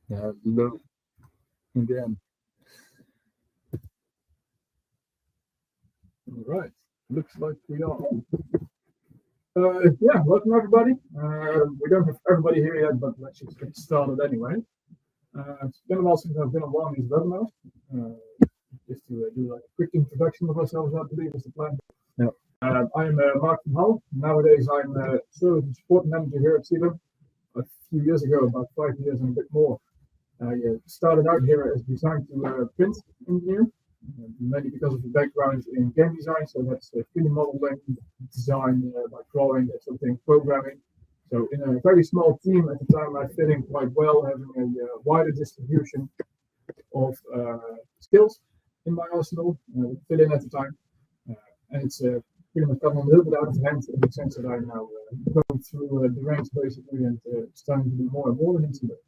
Hello again. All right, looks like we are on. Yeah, welcome everybody. We don't have everybody here yet, but let's just get started anyway. It's been a while since I've been on one of these webinars. Just to do like a quick introduction of ourselves, I believe is the plan. Yeah. I'm Mark van Hal. Nowadays I'm service and support manager here at CyBe. A few years ago, about 5 years and a bit more, I started out here as design to print engineer. Mainly because of the background in game design, so that's 3D modeling, design by drawing, that sort of thing, programming. So in a very small team at the time, I fit in quite well, having a wider distribution of skills in my arsenal. Fit in at the time, and it's pretty much gotten a little bit out of hand in the sense that I'm now going through the ranks basically and starting to do more and more into it.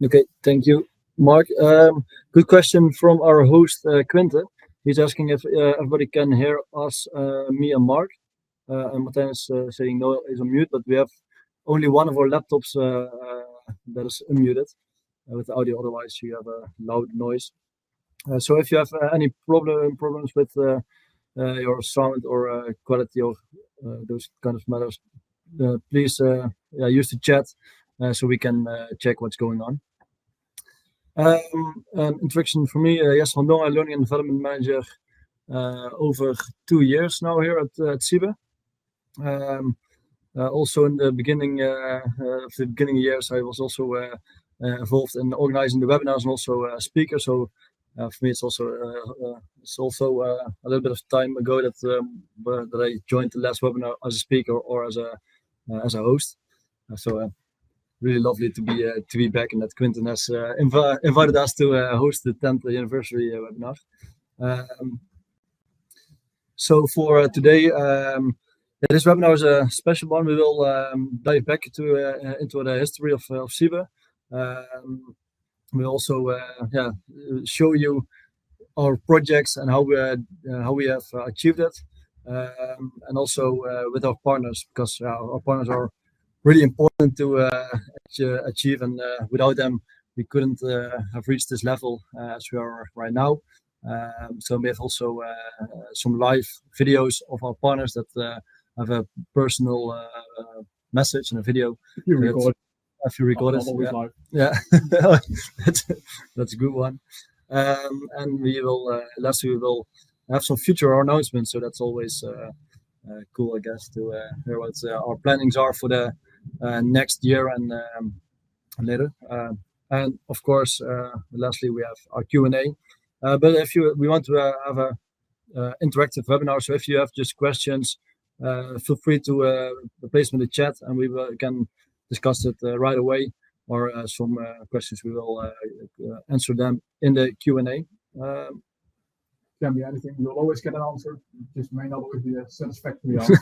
Okay, thank you, Mark. Good question from our host, Quinte. He's asking if everybody can hear us, me and Mark. And Martijn is saying no, he's on mute, but we have only one of our laptops that is unmuted with the audio. Otherwise, you have a loud noise. So if you have any problems with your sound or quality of those kind of matters, please use the chat so we can check what's going on. An introduction for me, Jesse van Dongen, Learning and Development Manager over 2 years now here at CyBe. Also in the beginning years, I was also involved in organizing the webinars and also a speaker. So for me, it's also a little bit of time ago that I joined the last webinar as a speaker or as a host. Really lovely to be back, and that Quinten has invited us to host the 10th anniversary webinar. So for today, this webinar is a special one. We will dive back into the history of CyBe. We'll also show you our projects and how we have achieved it, and also with our partners, because our partners are really important to achieve, and without them we couldn't have reached this level as we are right now. So we have also some live videos of our partners that have a personal message and a video. If you record it, yeah, that's a good one. And lastly we will have some future announcements, so that's always cool, I guess, to hear what our plannings are for the next year and later. And of course, lastly, we have our Q&A. But if we want to have a interactive webinar, so if you have just questions, feel free to place them in the chat, and we can discuss it right away. Or some questions, we will answer them in the Q&A. Can be anything. You'll always get an answer. It just may not always be a satisfactory answer.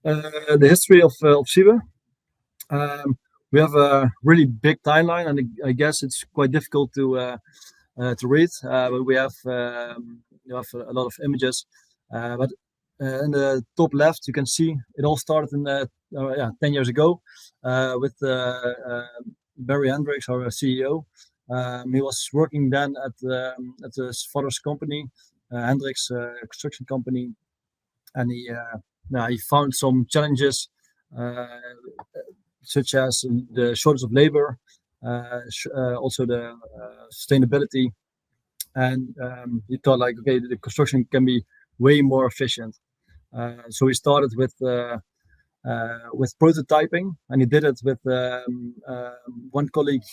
The history of CyBe. We have a really big timeline, and I guess it's quite difficult to read. But we have a lot of images. But in the top left, you can see it all started in 10 years ago with Barry Hendricks, our CEO. He was working then at his father's company, Hendricks Construction Company, and he found some challenges, such as the shortage of labor, also the sustainability, and he thought, like, okay, the construction can be way more efficient. So he started with prototyping, and he did it with one colleague,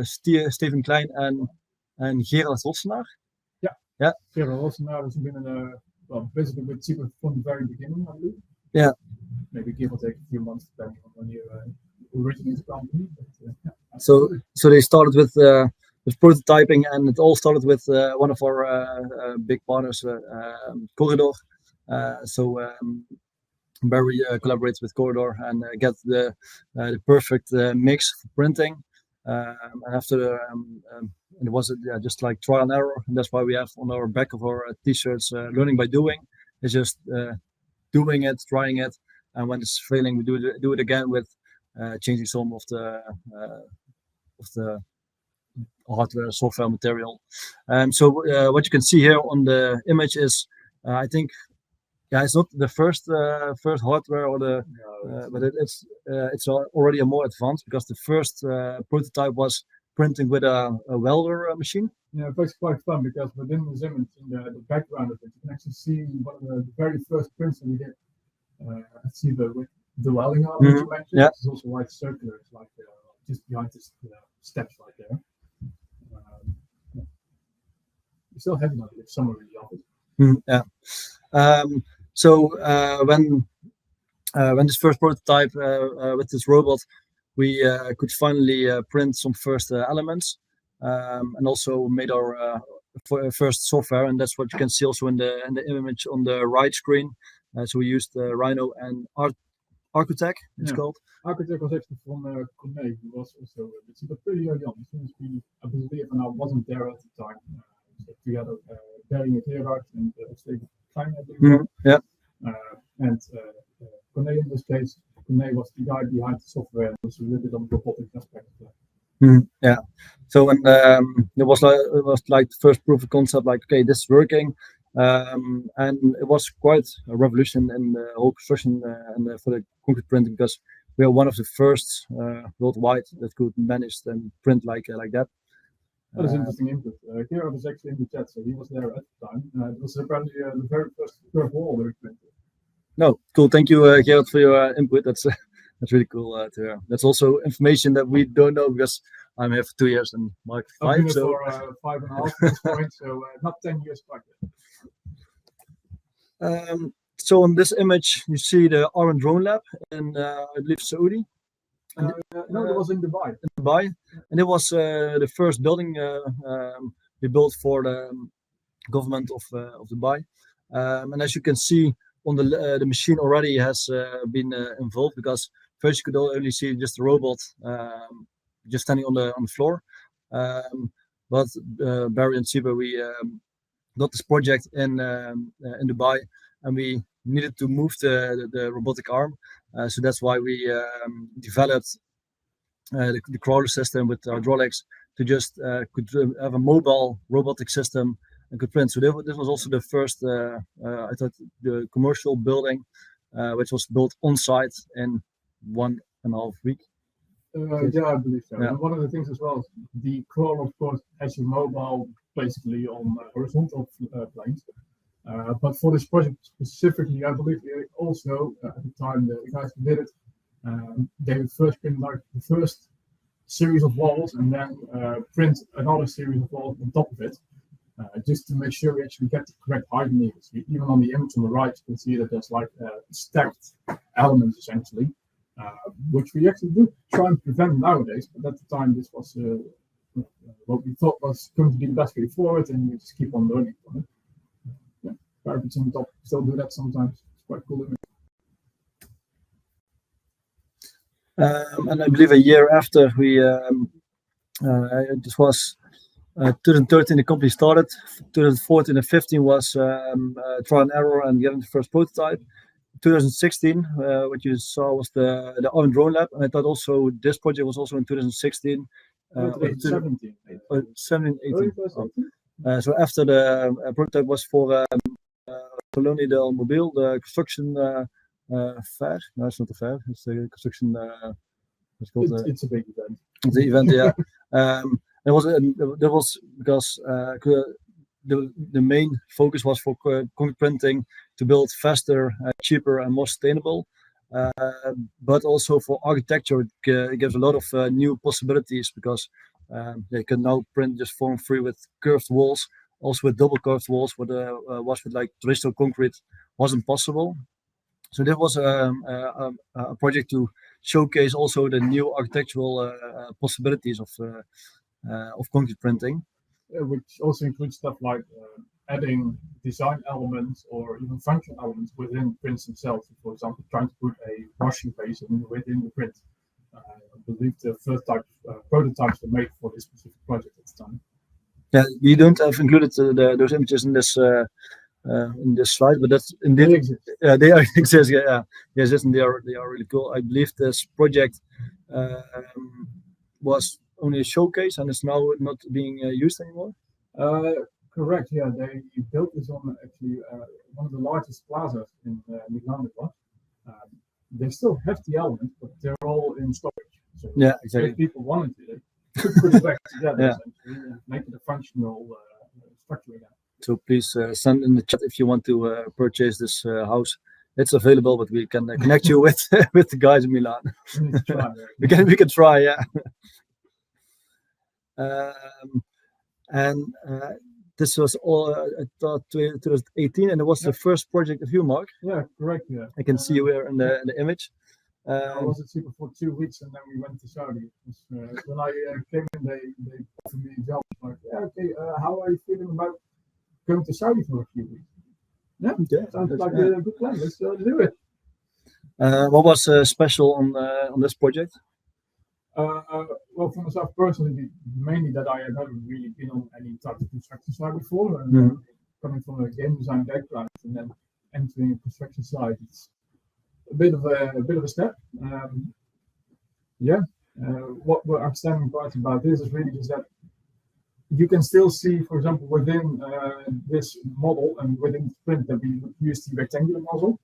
Steven Klein and Gerard Rossenaar. Yeah. Gerard Rossenaar has been basically with CyBe from the very beginning, I believe. Yeah. Maybe give or take a few months depending on when you originated the company. But, so they started with prototyping, and it all started with one of our big partners, Corridor. Barry collaborates with Corridor and get the perfect mix for printing. And after it was just like trial and error, and that's why we have on our back of our t-shirts learning by doing. It's just doing it, trying it, and when it's failing, we do it again with changing some of the hardware, software material. So what you can see here on the image is, I think, yeah, it's not the first hardware or the, but it's already a more advanced, because the first prototype was printing with a welder machine. Yeah, it's quite fun, because within this image, in the background of it, you can actually see one of the very first prints that we did. See the welding arm that you mentioned. Yeah. It's also like circular. It's like just behind this steps right there. You still have it somewhere in the office. Yeah. So when this first prototype with this robot, we could finally print some first elements, and also made our first software, and that's what you can see also in the image on the right screen. So we used Rhino and Architect, it's called. Architect was actually from Corné, who was also pretty early on. I believe, and I wasn't there at the time. So together, Barry and Gerard and Steven Klein, I believe. Yeah. And Corné, in this case, Corné was the guy behind the software, and was a little bit on the robotic aspect of that. Yeah. So when it was like the first proof of concept, like, okay, this is working. And it was quite a revolution in the whole construction and for the concrete printing, because we are one of the first worldwide that could manage and print like that. That is interesting input. Gerard was actually in the chat, so he was there at the time. It was apparently the very first curve wall that we printed. No, cool. Thank you, Gerard, for your input. That's really cool to hear. That's also information that we don't know, because I'm here for 2 years and Mark 5. I've been here so for 5.5 at this point, so not 10 years back yet. So on this image, you see the Iron Drone Lab in, I believe, Saudi. No, it was in Dubai. And it was the first building we built for the government of Dubai. And as you can see, on the machine already has been involved, because first you could only see just the robot just standing on the floor. But Barry and CyBe, we got this project in Dubai, and we needed to move the robotic arm. So that's why we developed the crawler system with hydraulics to just could have a mobile robotic system and could print. So this was also the first, I thought, the commercial building, which was built on site in 1.5 weeks. Yeah, I believe so. Yeah. And one of the things as well is the crawler, of course, has your mobile basically on horizontal planes. But for this project specifically, I believe also at the time the guys who did it, they would first print like the first series of walls, and then print another series of walls on top of it, just to make sure we actually get the correct height needed. So even on the image on the right, you can see that there's like stacked elements essentially, which we actually do try and prevent nowadays. But at the time, this was what we thought was going to be the best way forward, and we just keep on learning from it. Parapets on top still do that sometimes. It's quite cool. And I believe a year after we, this was 2013 the company started. 2014 and 15 was trial and error and getting the first prototype. 2016, what you saw was the Iron Drone Lab, and I thought also this project was also in 2016. 2017. 17, 18. So after the prototype was for Colonie del Mobile, the construction fair. No, it's not a fair. It's the construction. It's called. It's a big event. It's the event, yeah. There was because the main focus was for concrete printing to build faster, cheaper, and more sustainable. But also for architecture, it gives a lot of new possibilities, because they can now print just form free with curved walls, also with double curved walls. What was with like traditional concrete wasn't possible. So this was a project to showcase also the new architectural possibilities of concrete printing. Which also includes stuff like adding design elements or even function elements within prints themselves. For example, trying to put a washing basin within the print. I believe the first prototypes were made for this specific project at the time. Yeah, we don't have included those images in this slide, but that's indeed They exist. they exist. Yeah, yes, and they are really cool. I believe this project was only a showcase and is now not being used anymore. Correct. Yeah, they built this on actually one of the largest plazas in Milan. They still have the elements, but they're all in storage. So Yeah, exactly. if people wanted to, they could put it back together Yeah. essentially and make it a functional structure again. So please send in the chat if you want to purchase this house. It's available, but we can connect you with with the guys in Milan. We need to try. Right? We can try, yeah. And this was all I thought 2018, and it was the first project of you, Mark. Yeah, correct. Yeah, I can see you here in the image. I was at CyBe for 2 weeks, and then we went to Saudi. When I came in, they offered me a job. Like, yeah, okay, how are you feeling about going to Saudi for a few weeks? Yeah, sounds like a good plan. Let's do it. What was special on this project? Well, for myself personally, mainly that I have never really been on any type of construction site before. And coming from a game design background and then entering a construction site, it's a bit of a step. What we're outstanding parts about this is really just that you can still see, for example, within this model and within the print that we use the rectangular nozzle.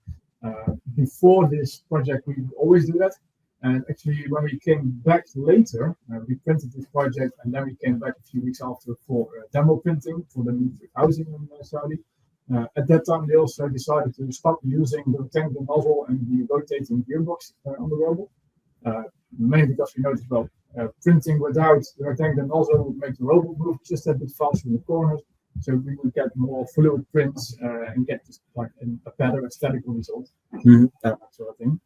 Before this project, we always do that. And actually, when we came back later, we printed this project, and then we came back a few weeks after for demo printing for the new housing in Saudi. At that time, they also decided to stop using the rectangular nozzle and the rotating gearbox on the robot. Mainly because we noticed, well, printing without the rectangular nozzle would make the robot move just a bit faster in the corners, so we would get more fluid prints and get just like a better aesthetical result, that sort of thing.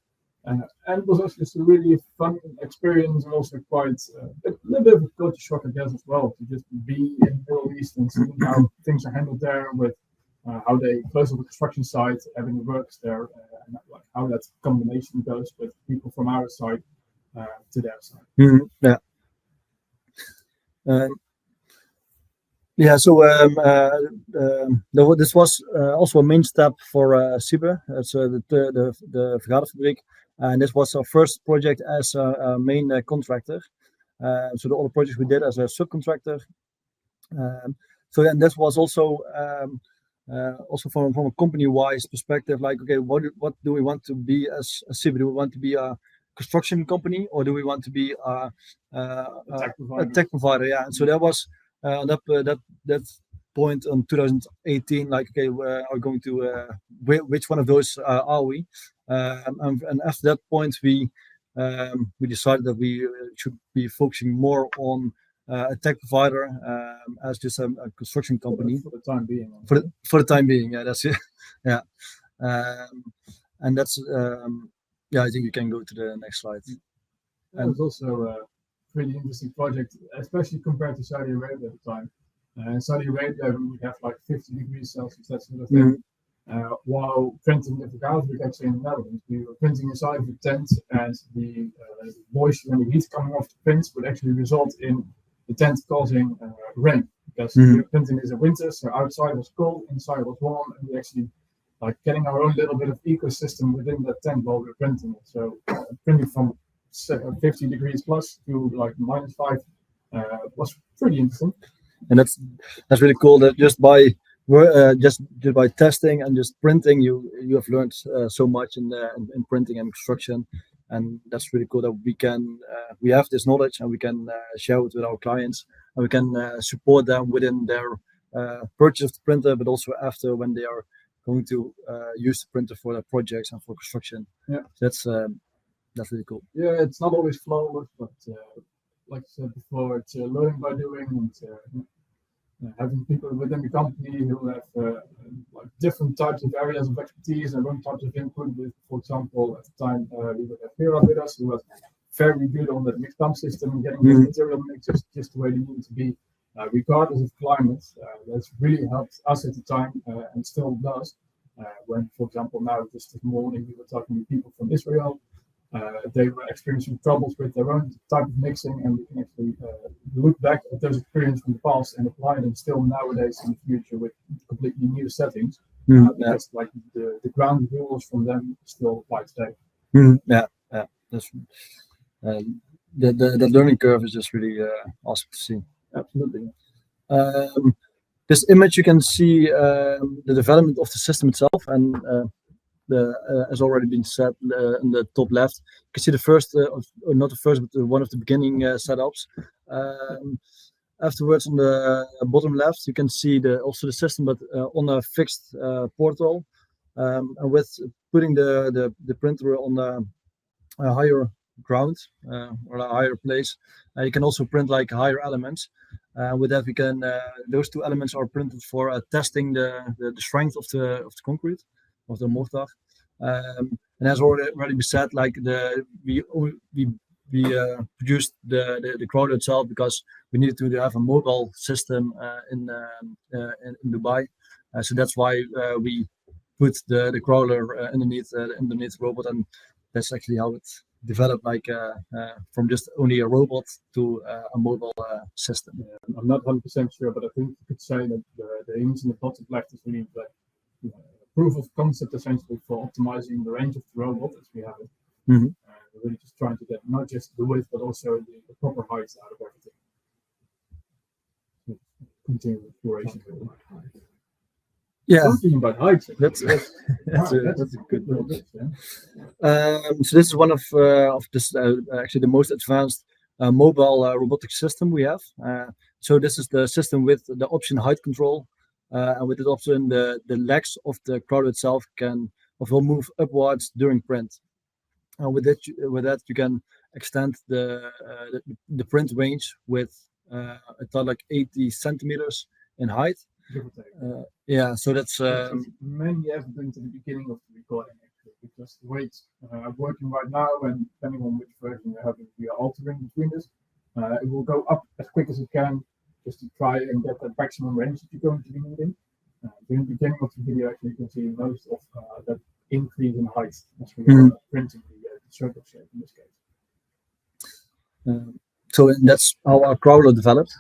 And it was also just a really fun experience, and also quite a little bit of a culture shock, I guess, as well, to just be in the Middle East and seeing how things are handled there, with how they close up the construction site, having the workers there, and like how that combination goes with people from our side to their side. So this was also a main step for CyBe. It's the vergaderfabriek, and this was our first project as a main contractor. So all the projects we did as a subcontractor. So then this was also from a company-wise perspective, like, okay, what do we want to be as CyBe? Do we want to be a construction company, or do we want to be a tech provider? Yeah, and so that was that point in 2018, like, okay, are we going to which one of those are we? And after that point, we decided that we should be focusing more on a tech provider as just a construction company for the time being. For the time being, yeah, that's it. Yeah, and that's I think you can go to the next slide. It was also a pretty interesting project, especially compared to Saudi Arabia at the time. In Saudi Arabia, we would have like 50 degrees Celsius, that sort of thing. While printing the vergaderfabriek actually in the Netherlands, we were printing inside the tent, and the moisture and the heat coming off the print would actually result in the tent causing rain, because the printing is in winter, so outside was cold, inside was warm, and we actually like getting our own little bit of ecosystem within the tent while we're printing it. So printing from 50 degrees plus to like -5 was pretty interesting. And that's really cool that just by testing and just printing, you have learned so much in printing and construction, and that's really cool that we have this knowledge, and we can share it with our clients, and we can support them within their purchase of the printer, but also after, when they are going to use the printer for their projects and for construction. Yeah, that's really cool. Yeah, it's not always flawless, but like I said before, it's learning by doing, and having people within the company who have like different types of areas of expertise and different types of input. With, for example, at the time we would have Vera with us, who was very good on the mixed pump system and getting the material mixes just the way they need to be, regardless of climate. That's really helped us at the time, and still does. When, for example, now just this morning we were talking to people from Israel. They were experiencing troubles with their own type of mixing, and we can actually look back at those experiences from the past and apply them still nowadays in the future with completely new settings. Because like the ground rules from them still apply today. Yeah, that's the learning curve is just really awesome to see. Absolutely. This image you can see the development of the system itself, and has already been said in the top left. You can see the first, or not the first, but one of the beginning setups. Afterwards, on the bottom left, you can see also the system, but on a fixed portal, and with putting the printer on a higher ground or a higher place, you can also print like higher elements. With that, we can those two elements are printed for testing the strength of the concrete of the mortar. And as already been said, like we produced the crawler itself because we needed to have a mobile system in Dubai. So that's why we put the crawler underneath the robot, and that's actually how it developed, like from just only a robot to a mobile system. Yeah, I'm not 100% sure, but I think you could say that the image in the bottom left is really like proof of concept essentially for optimizing the range of the robot as we have it. Mhm. We're really just trying to get not just the width but also the proper height out of everything. Continue exploration. Yeah, Talking about heights. that's That's a good little point. bit, yeah. So this is one of this actually the most advanced mobile robotic system we have. So this is the system with the option height control, and with this option, the legs of the crowd itself will move upwards during print. With that you can extend the print range with I thought like 80 centimeters in height. Give or take. Yeah, so that's Many have been to the beginning of the recording actually, because the weights are working right now, and depending on which version you're having, we are altering between this. It will go up as quick as it can, just to try and get that maximum range that you're going to be needing. During the beginning of the video, actually, you can see most of that increase in height as we are printing the circle shape in this case. So that's how our crawler developed.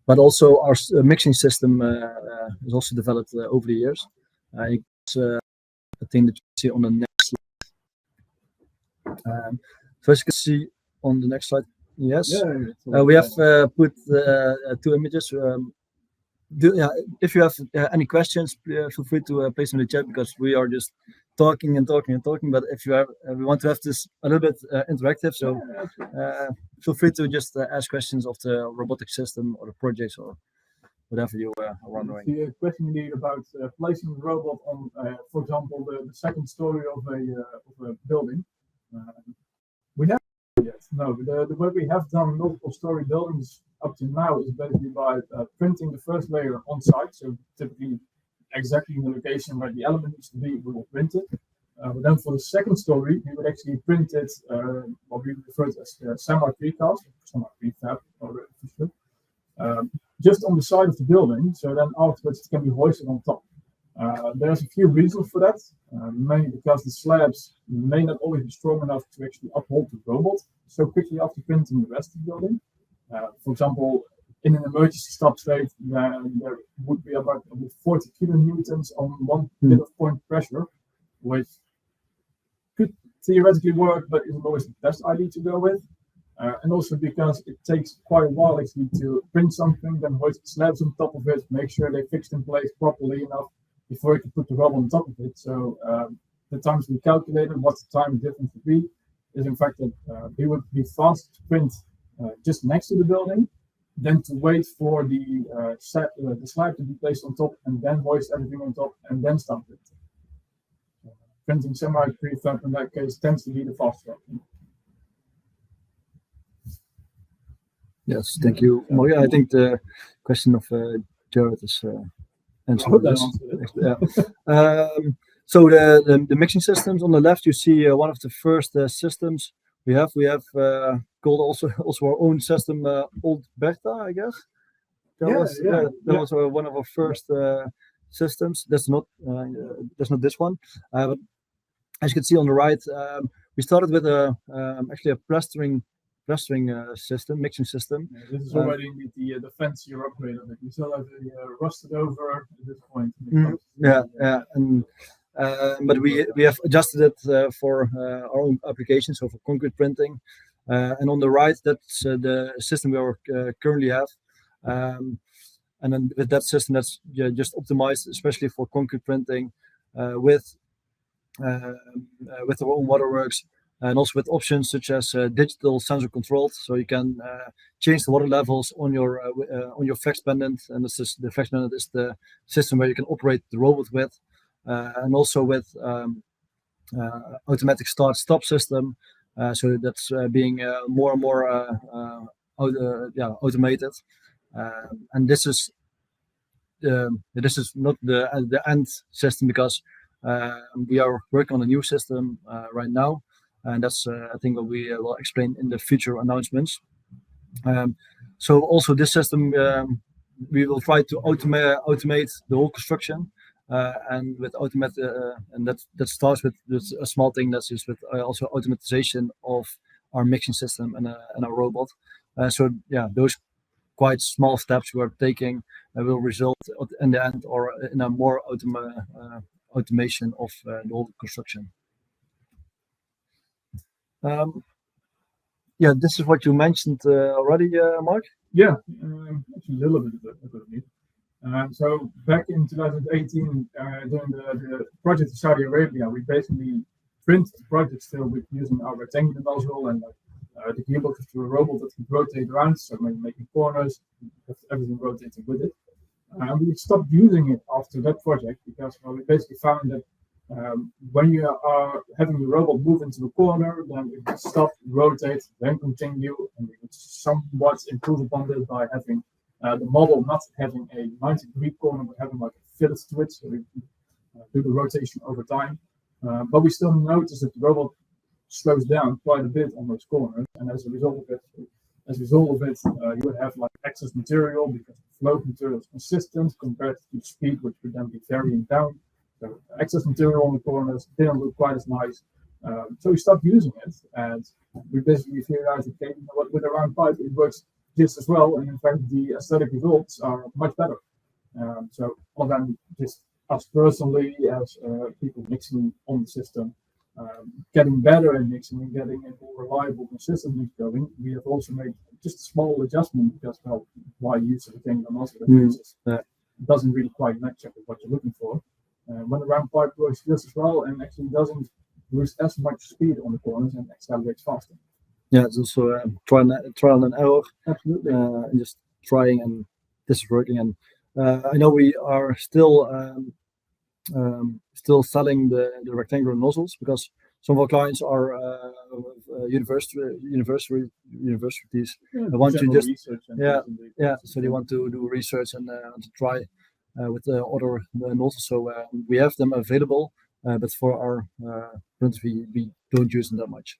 But also our mixing system is also developed over the years. It's a thing that you see on the next slide. So as you can see on the next slide, yes, we have put two images. If you have any questions, feel free to place them in the chat, because we are just talking and talking and talking. But if you have, we want to have this a little bit interactive, so feel free to just ask questions of the robotic system or the projects or whatever you are wondering. The question indeed about placing the robot on, for example, the second story of a building. We haven't yet. No, the way we have done multiple story buildings up to now is basically by printing the first layer on site. So typically exactly in the location where the element needs to be, we will print it. But then for the second story, we would actually print it, what we refer to as semi-precast, semi-prefab, or just on the side of the building. So then afterwards it can be hoisted on top. There's a few reasons for that, mainly because the slabs may not always be strong enough to actually uphold the robot so quickly after printing the rest of the building. For example, in an emergency stop state, there would be about 40 kilonewtons on one bit of point pressure, which could theoretically work, but isn't always the best idea to go with. And also because it takes quite a while actually to print something, then hoist the slabs on top of it, make sure they're fixed in place properly enough before you can put the rubber on top of it. So the times we calculated what the time difference would be is in fact that it would be faster to print just next to the building than to wait for the slab to be placed on top and then hoist everything on top and then start printing. Printing semi-prefab in that case tends to be the faster option. Yes, thank you, Maria. I think the question of Jared is answered. So the mixing systems on the left, you see one of the first systems we have. We have called also our own system, Old Bertha, I guess. That was one of our first systems. That's not this one. But as you can see on the right, we started with actually a plastering system, mixing system. Yeah, this is already the fancier upgrade of it. We still have the rusted over at this point. But we have adjusted it for our own application, so for concrete printing. And on the right, that's the system we currently have. And then with that system, that's just optimized, especially for concrete printing, with our own waterworks, and also with options such as digital sensor controlled, so you can change the water levels on your flex pendant, and the flex pendant is the system where you can operate the robot with, and also with automatic start-stop system. So that's being more and more automated, and this is not the end system, because we are working on a new system right now, and that's I think what we will explain in the future announcements. So also this system, we will try to automate the whole construction, and with automate, and that starts with a small thing, that's just with also automatization of our mixing system and our robot. So yeah, those quite small steps we're taking will result in the end or in a more automation of the whole construction. Yeah, this is what you mentioned already, Mark. Yeah, actually a little bit of it. So back in 2018, during the project in Saudi Arabia, we basically printed the project still with using our rectangular nozzle, and the gearbox is through a robot that can rotate around, so making corners, everything rotating with it. And we stopped using it after that project because we basically found that when you are having the robot move into the corner, then it would stop, rotate, then continue, and we would somewhat improve upon this by having the model not having a 90-degree corner, but having like a fillet to it, so we do the rotation over time. But we still notice that the robot slows down quite a bit on those corners, and as a result of it, you would have like excess material because the flow of material is consistent compared to speed, which would then be varying down. So excess material on the corners didn't look quite as nice. So we stopped using it, and we basically figured out, okay, you know what, with a round pipe it works just as well, and in fact the aesthetic results are much better. So other than just us personally as people mixing on the system, getting better at mixing and getting a more reliable, consistent mix going, we have also made just a small adjustment because, well, why use a thing that also doesn't really quite match up with what you're looking for. When the round pipe works just as well and actually doesn't lose as much speed on the corners and accelerates faster. Yeah, it's also trial and error. Absolutely. And just trying, and this is working. And I know we are still selling the rectangular nozzles because some of our clients are universities. They want to just so they want to do research and to try with the other nozzles. So we have them available, but for our printers we don't use them that much.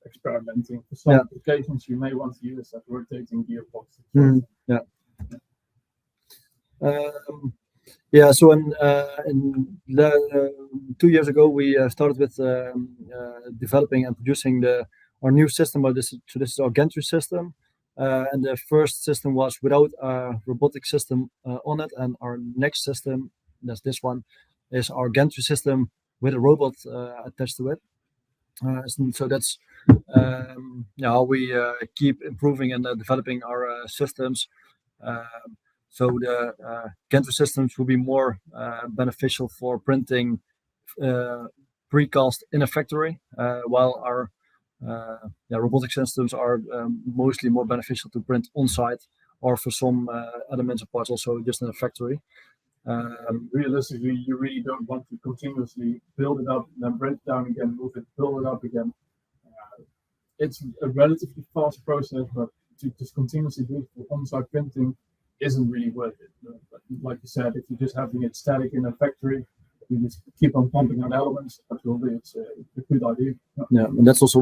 Experimenting. For some applications, you may want to use that rotating gearbox. So in 2 years ago, we started with developing and producing our new system. This is our gantry system, and the first system was without a robotic system on it, and our next system, that's this one, is our gantry system with a robot attached to it. So that's how we keep improving and developing our systems. So the gantry systems will be more beneficial for printing precast in a factory, while our robotic systems are mostly more beneficial to print on site, or for some elements and parts also just in a factory. Realistically, you really don't want to continuously build it up, then break it down again, move it, build it up again. It's a relatively fast process, but to just continuously do it for on-site printing isn't really worth it. But like you said, if you're just having it static in a factory, you just keep on pumping out elements. Absolutely, it's a good idea. Yeah, and that's also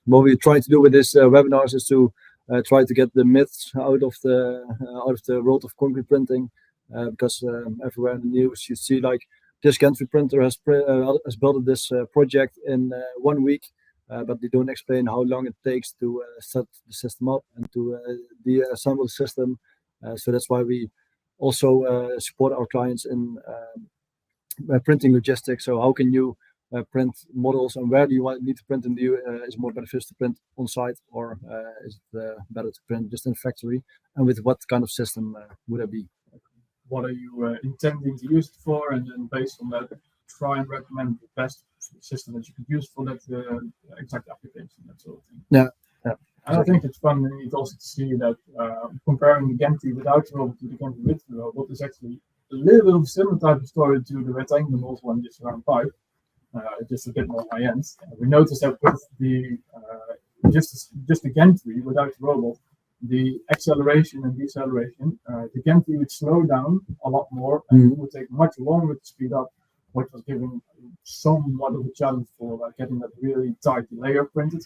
what we try to do with this webinars, is to try to get the myths out of the world of concrete printing, because everywhere in the news you see like this gantry printer has built this project in 1 week, but they don't explain how long it takes to set the system up and to assemble the system. So that's why we also support our clients in printing logistics. So how can you print models, and where do you need to print them? Do you, is it more beneficial to print on site, or is it better to print just in the factory? And with what kind of system would it be? What are you intending to use it for? And then based on that, try and recommend the best system that you could use for that exact application, that sort of thing. Yeah. And I think it's fun and also to see that comparing the Gantry without the robot to the Gantry with the robot is actually a little bit of a similar type of story to the rectangular model one, just around 5, just a bit more high end. We noticed that with the just the Gantry without the robot, the acceleration and deceleration, the Gantry would slow down a lot more and it would take much longer to speed up, which was giving somewhat of a challenge for getting that really tight layer printed.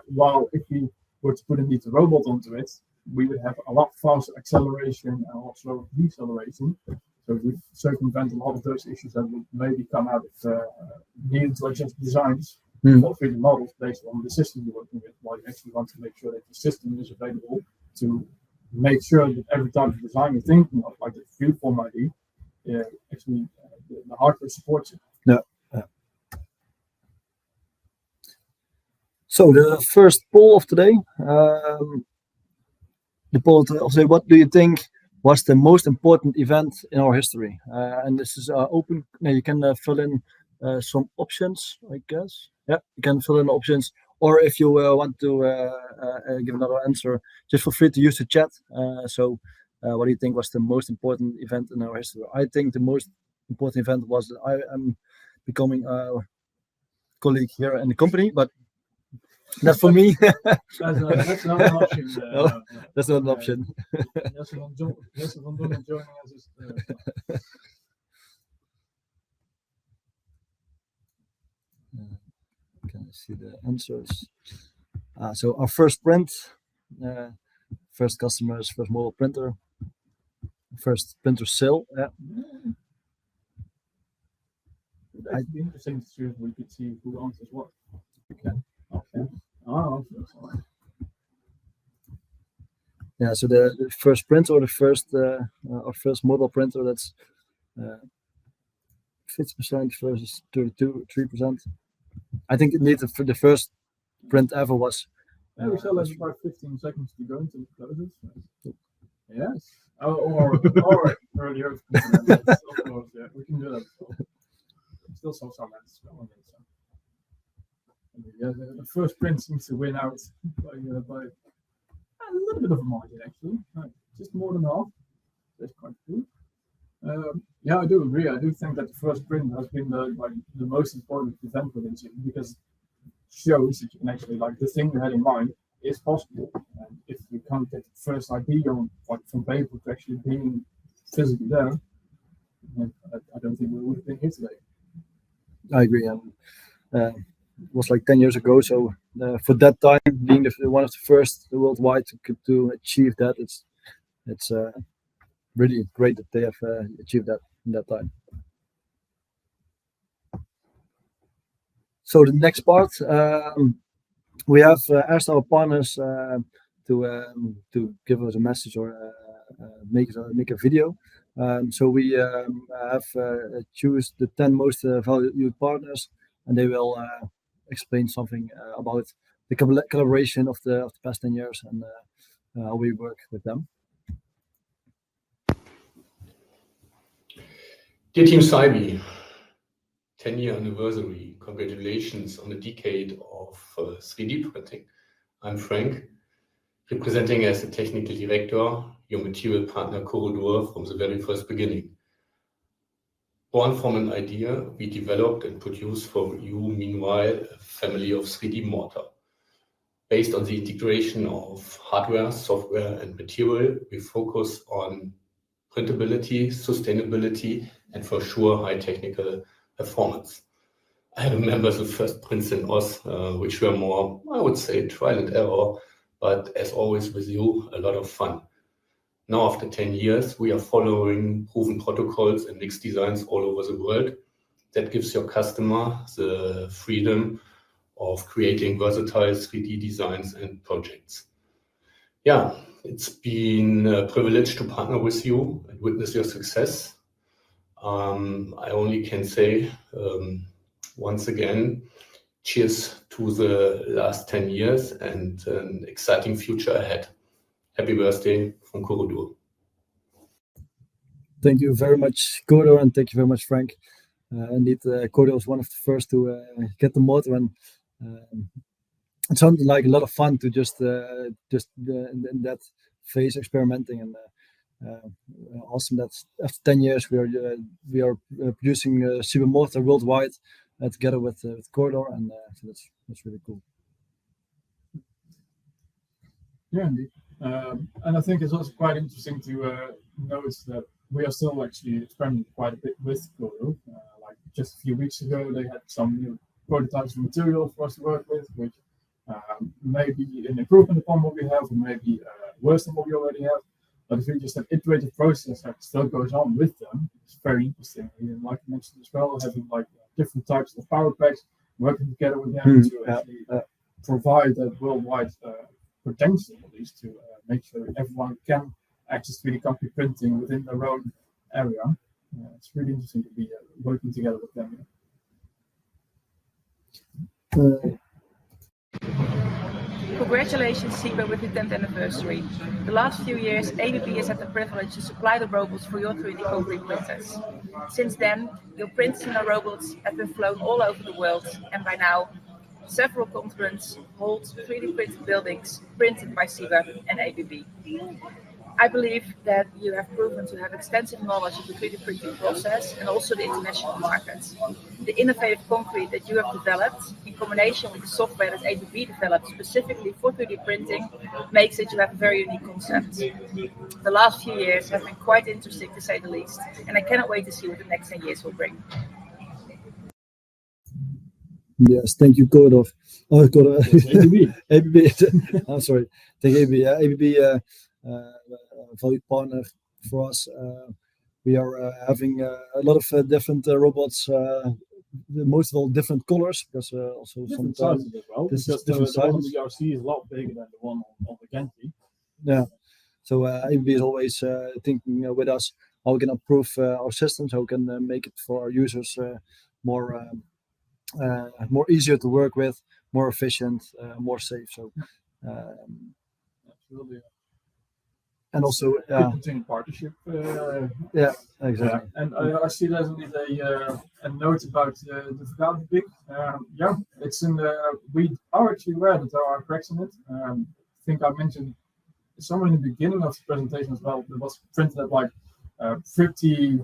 While if we were to put indeed the robot onto it, we would have a lot faster acceleration and a lot slower deceleration. So it would circumvent a lot of those issues that would maybe come out of needing to adjust designs for 3D models based on the system you're working with, while you actually want to make sure that the system is available to make sure that every type of design you're thinking of, like the freeform ID, actually the hardware supports it. Yeah. So the first poll of today, the poll of today, what do you think was the most important event in our history? And this is open. Now you can fill in some options, I guess. Yeah, you can fill in options, or if you want to give another answer, just feel free to use the chat. What do you think was the most important event in our history? I think the most important event was that I am becoming a colleague here in the company, but not for me. That's not an option. No, that's not an option. Jesse van Dongen joining us is. Can I see the answers? So our first print, first customers, first mobile printer, first printer sale. Yeah. It'd be interesting to see if we could see who answers what. Okay. Oh, sorry. Yeah, so the first print or the first our first mobile printer, that's 50% versus 3%. I think indeed the first print ever was. We still have about 15 seconds to go until it closes. Yes. Or earlier. Of course, yeah, we can do that. Still saw some answers. Yeah, the first print seems to win out by a little bit of a margin, actually. Just more than half. That's quite cool. Yeah, I do agree. I do think that the first print has been the most important event within CyBe, because it shows that you can actually, the thing you had in mind is possible. And if you can't get the first idea on from paper to actually being physically there, I don't think we would have been here today. I agree. And it was like 10 years ago. So for that time, being one of the first worldwide to achieve that, it's really great that they have achieved that in that time. So the next part, we have asked our partners to give us a message or make a video. So we have choose the 10 most valued partners, and they will explain something about the collaboration of the past 10 years and how we work with them. Dear Team CyBe, 10-year anniversary. Congratulations on a decade of 3D printing. I'm Frank, representing as the technical director, your material partner Corridor from the very first beginning. Born from an idea, we developed and produced for you, meanwhile, a family of 3D mortar. Based on the integration of hardware, software, and material, we focus on printability, sustainability, and for sure, high technical performance. I remember the first prints in Oz, which were more, I would say, trial and error, but as always with you, a lot of fun. Now, after 10 years, we are following proven protocols and mixed designs all over the world. That gives your customer the freedom of creating versatile 3D designs and projects. Yeah, it's been a privilege to partner with you and witness your success. I only can say once again, cheers to the last 10 years and an exciting future ahead. Happy birthday from Corridor. Thank you very much, Corridor, and thank you very much, Frank. Indeed, Corridor was one of the first to get the motor, and it sounded like a lot of fun to just in that phase experimenting, and awesome that after 10 years we are producing CyBe motor worldwide together with Corridor, and so that's really cool. Yeah, indeed. And I think it's also quite interesting to notice that we are still actually experimenting quite a bit with Corridor. Like just a few weeks ago, they had some new prototypes of material for us to work with, which may be an improvement upon what we have, or maybe worse than what we already have. But if we just have iterative process that still goes on with them, it's very interesting. And like I mentioned as well, having like different types of power packs, working together with them to actually provide that worldwide potential, at least to make sure everyone can access 3D concrete printing within their own area. It's really interesting to be working together with them. Congratulations, CyBe, with your 10th anniversary. The last few years, ABB has had the privilege to supply the robots for your 3D concrete printers. Since then, your prints and our robots have been flown all over the world, and by now, several continents hold 3D printed buildings printed by CyBe and ABB. I believe that you have proven to have extensive knowledge of the 3D printing process and also the international markets. The innovative concrete that you have developed, in combination with the software that ABB developed specifically for 3D printing, makes it you have a very unique concept. The last few years have been quite interesting, to say the least, and I cannot wait to see what the next 10 years will bring. Yes, thank you, Corridor. Oh, Corridor. ABB. ABB. I'm sorry. Thank ABB. ABB, valued partner for us. We are having a lot of different robots, most of all different colors, because also Different sometimes sizes as well. this is Because different the one on sizes. the RC is a lot bigger than the one on the Gentry. Yeah. So ABB is always thinking with us how we can improve our systems, how we can make it for our users more easier to work with, more efficient, more safe. So Absolutely. and also Good continued partnership. yeah, exactly. And I see there's indeed a note about the Vergaderpik. Yeah, it's in the. We are actually aware that there are cracks in it. I think I mentioned somewhere in the beginning of the presentation as well. It was printed at like pretty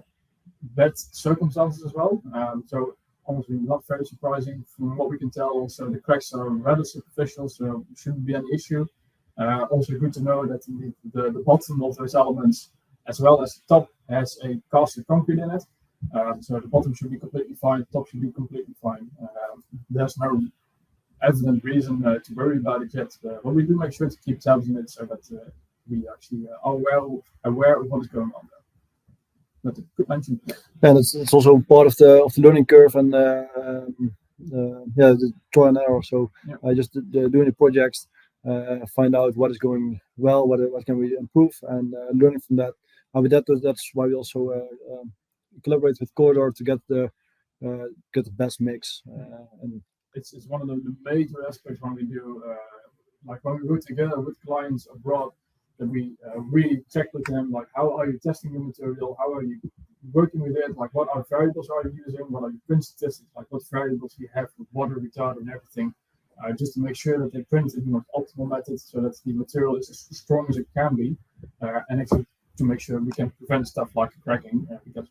bad circumstances as well. So honestly, not very surprising from what we can tell. Also, the cracks are rather superficial, so shouldn't be an issue. Also good to know that indeed the bottom of those elements, as well as the top, has a casted concrete in it. So the bottom should be completely fine, the top should be completely fine. There's no evident reason to worry about it yet, but we do make sure to keep tabs on it so that we actually are well aware of what is going on there. But a good mention. And it's also part of the learning curve, and the trial and error. So I just doing the projects, find out what is going well, what can we improve, and learning from that. That's why we also collaborate with Corridor to get the best mix. And it's one of the major aspects when we do like when we work together with clients abroad, that we really check with them, like how are you testing your material, how are you working with it, like what are variables are you using, what are your print statistics, like what variables you have with water retard and everything, just to make sure that they print it in the optimal method so that the material is as strong as it can be, and actually to make sure we can prevent stuff like cracking, because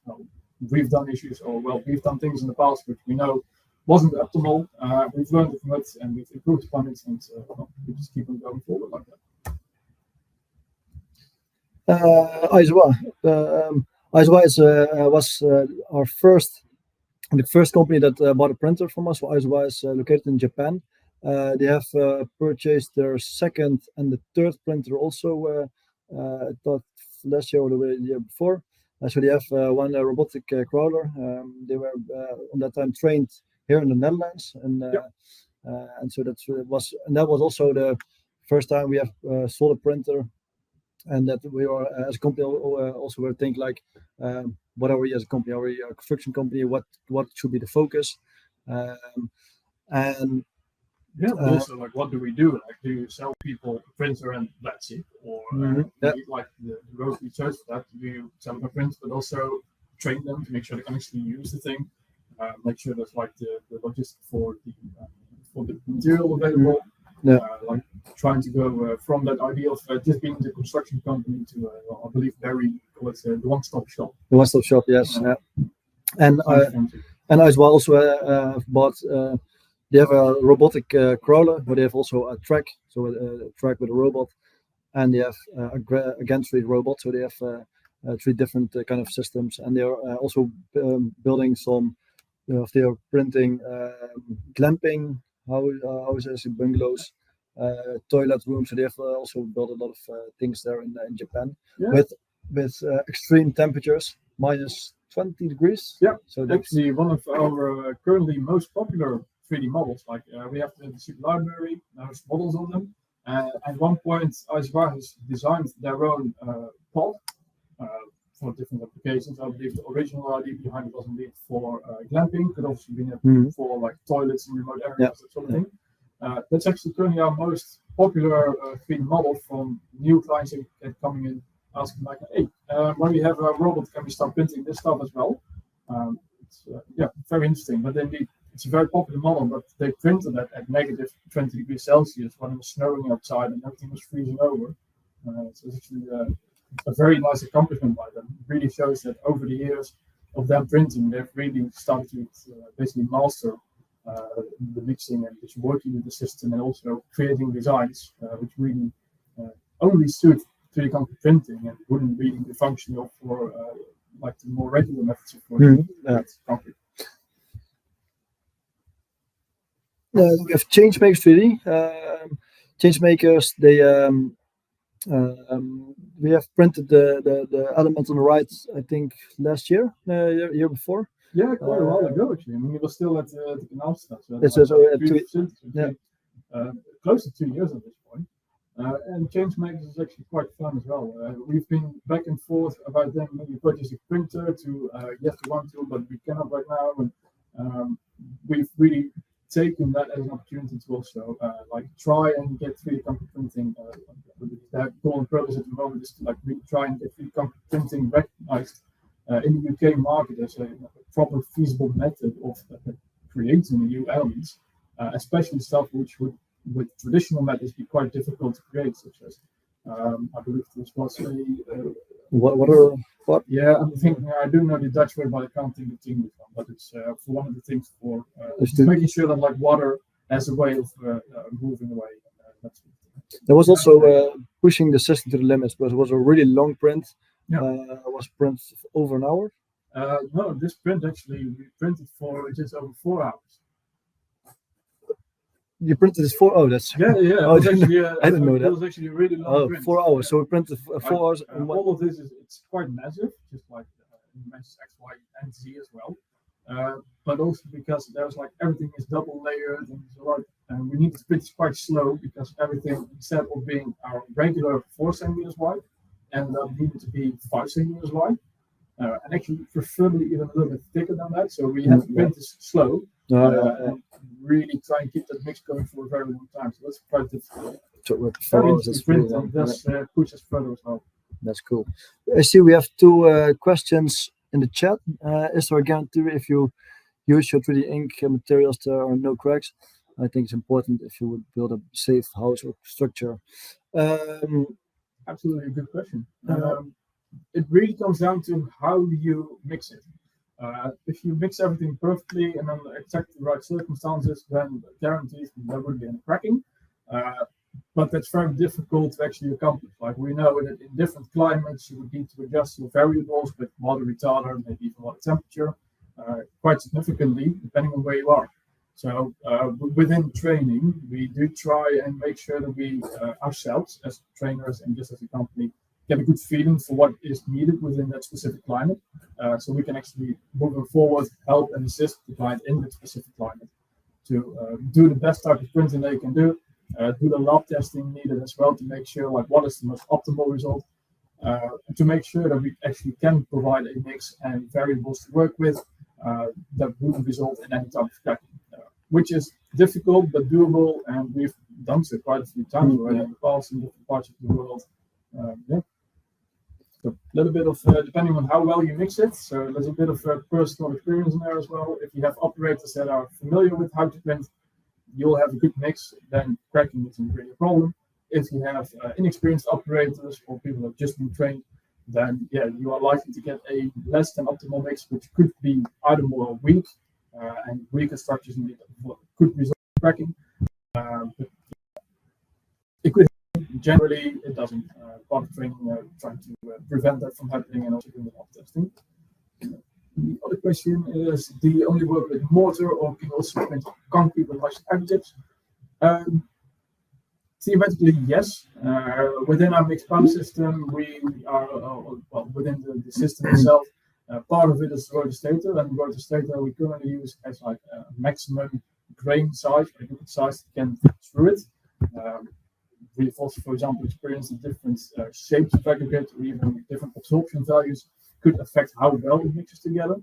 we've done issues, or we've done things in the past which we know wasn't optimal. We've learned from it and we've improved upon it, and we just keep on going forward like that. Aizawa. Aizawa was our the first company that bought a printer from us. Aizawa is located in Japan. They have purchased their second and the third printer also, I thought last year or the year before. So they have one robotic crawler. They were on that time trained here in the Netherlands, and so that was also the first time we have sold a printer, and that we are as a company also were thinking like, what are we as a company? Are we a construction company? What should be the focus? And Yeah, but also like, what do we do? Like, do you sell people a printer and that's it, or yeah. like the road we chose for that? Do you sell them a print, but also train them to make sure they can actually use the thing? Make sure there's like the logistics for the material available. Yeah. Like trying to go from that idea of just being the construction company to, I believe, the one-stop shop. The one-stop shop, yes. And as well, also bought. They have a robotic crawler, but they have also a track, so a track with a robot, and they have a gantry robot. So they have 3 different kind of systems, and they are also building some. They are printing glamping houses, bungalows, toilet rooms. So they have also built a lot of things there in Japan with extreme temperatures, minus 20 degrees. Yeah, so actually one of our currently most popular 3D models. Like we have the super library, there's models on them. At one point, CyBe has designed their own pod for different applications. I believe the original idea behind it was indeed for glamping, could also be for like toilets in remote areas, that sort of thing. That's actually currently our most popular 3D model from new clients coming in asking like, hey, when we have a robot, can we start printing this stuff as well? It's very interesting. But indeed, it's a very popular model, but they printed that at negative 20 degrees Celsius when it was snowing outside and everything was freezing over. So it's actually a very nice accomplishment by them. It really shows that over the years of them printing, they've really started to basically master the mixing and just working with the system and also creating designs which really only suit 3D concrete printing and wouldn't really be functional for like the more regular methods of concrete. We have Changemakers 3D. Changemakers, they we have printed the element on the right, I think last year, year before. Yeah, quite a while ago actually. I mean, it was still at the canal stuff. So it's close to 2 years at this point. And Changemakers is actually quite fun as well. We've been back and forth about them maybe purchasing a printer to yes, we want to, but we cannot right now. And we've really taken that as an opportunity to also like try and get 3D concrete printing. Their goal and purpose at the moment is to like really try and get 3D concrete printing recognized in the UK market as a proper feasible method of creating new elements, especially stuff which would with traditional methods be quite difficult to create, such as I believe this was a what? Yeah, I'm thinking I do know the Dutch word, but I can't think of the English one. But it's for one of the things for making sure that like water has a way of moving away. There was also pushing the system to the limits, because it was a really long print. Yeah. It was printed over an hour. No, this print actually we printed for just over 4 hours. You printed this for that's yeah. Oh, actually, I didn't know that. It was actually a really long print. 4 hours. So we printed 4 hours. All of this it's quite massive, just like you mentioned X, Y, and Z as well. But also because there's like everything is double layered and there's a lot, and we need to print quite slow because everything instead of being our regular 4 centimeters wide, ended up needing to be 5 centimeters wide, and actually preferably even a little bit thicker than that. So we have to print this slow. And really try and keep that mix going for a very long time. So that's quite difficult. Print and thus push us further as well. That's cool. I see we have 2 questions in the chat. Is there a guarantee if you use your 3D ink materials there are no cracks? I think it's important if you would build a safe house or structure. Absolutely a good question. It really comes down to how you mix it. If you mix everything perfectly and under exactly the right circumstances, then guaranteed there would be any cracking. But that's very difficult to actually accomplish. Like we know that in different climates, you would need to adjust your variables with water retarder, maybe even water temperature, quite significantly, depending on where you are. So within training, we do try and make sure that we ourselves as trainers and just as a company get a good feeling for what is needed within that specific climate, so we can actually moving forward help and assist the client in that specific climate to do the best type of printing they can do the lab testing needed as well to make sure like what is the most optimal result, to make sure that we actually can provide a mix and variables to work with that wouldn't result in any type of cracking. which is difficult but doable, and we've done so quite a few times already in the past in different parts of the world. So a little bit of, depending on how well you mix it, so there's a bit of personal experience in there as well. If you have operators that are familiar with how to print, you'll have a good mix, then cracking isn't really a problem. If you have inexperienced operators or people who have just been trained, then yeah, you are likely to get a less than optimal mix, which could be either more weak, and weaker structures indeed could result in cracking. But it could happen. Generally, it doesn't. Part of training trying to prevent that from happening and also doing the mock testing. The other question is, do you only work with mortar or can you also print concrete with large additives? Theoretically, yes. Within our mixed PAM system, we are, well, within the system itself, part of it is rotostator, and rotostator we currently use as like a maximum grain size, or liquid size that can fit through it. We've also, for example, experienced that different shapes of aggregate or even different absorption values could affect how well it mixes together.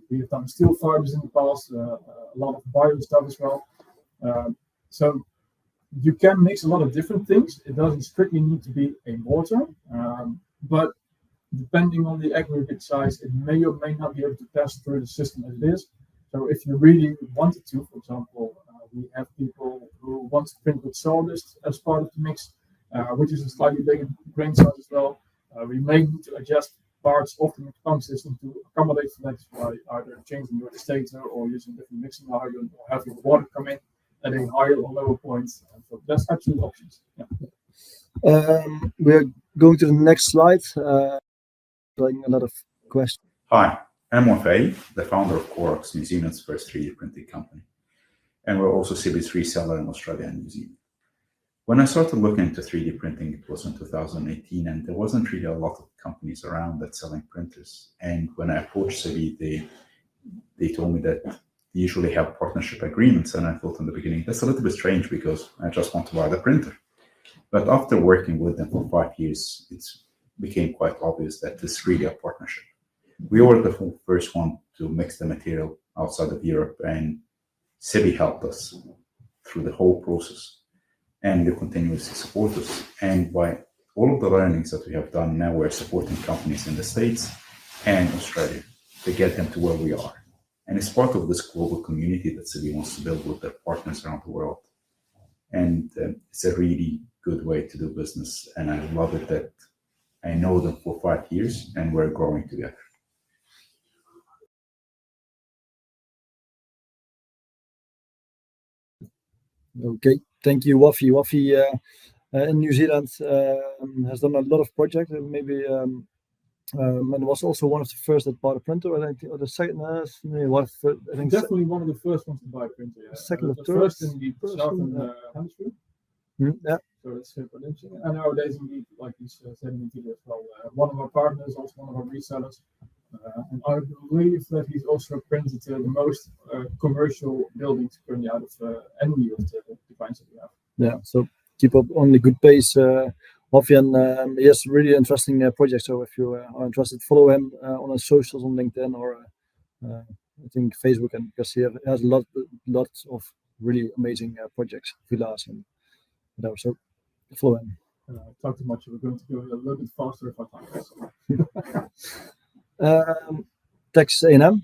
We have done steel fibers in the past, a lot of bio stuff as well. So you can mix a lot of different things. It doesn't strictly need to be a mortar, but depending on the aggregate size, it may or may not be able to pass through the system as it is. So if you really wanted to, for example, we have people who want to print with sawdust as part of the mix, which is a slightly bigger grain size as well. We may need to adjust parts of the mixed pump system to accommodate for that by either changing your stator or using different mixing hydrant or having water come in at a higher or lower point. So that's absolute options. Yeah. We're going to the next slide. A lot of questions. Hi, I'm Wafay, the founder of Corox, New Zealand's first 3D printing company. And we're also CyBe's reseller in Australia and New Zealand. When I started looking into 3D printing, it was in 2018, and there wasn't really a lot of companies around that selling printers. And when I approached CyBe, they told me that they usually have partnership agreements. And I thought in the beginning, that's a little bit strange because I just want to buy the printer. But after working with them for 5 years, it became quite obvious that this is really a partnership. We were the first one to mix the material outside of Europe, and CyBe helped us through the whole process. And they continuously support us. And by all of the learnings that we have done, now we're supporting companies in the States and Australia to get them to where we are. And it's part of this global community that CyBe wants to build with their partners around the world. And it's a really good way to do business. And I love it that I know them for 5 years and we're growing together. Okay, thank you, Wafi. Wafi in New Zealand has done a lot of projects. Maybe and was also one of the first that bought a printer. I think, or the second. I think Definitely one of the first ones to buy a printer. Yeah. Second or the third. First in the southern hemisphere. Yeah. So it's super interesting. And nowadays, indeed, like you said in the video as well, one of our partners, also one of our resellers. And I believe that he's also printed the most commercial buildings currently out of any of the clients that we have. Yeah, so keep up on the good pace, Wafi, and he has really interesting projects. So if you are interested, follow him on his socials on LinkedIn or I think Facebook, and because he has a lot of really amazing projects, villas and whatever. So follow him. Talk too much. We're going to go a little bit faster if I can. Texas A&M.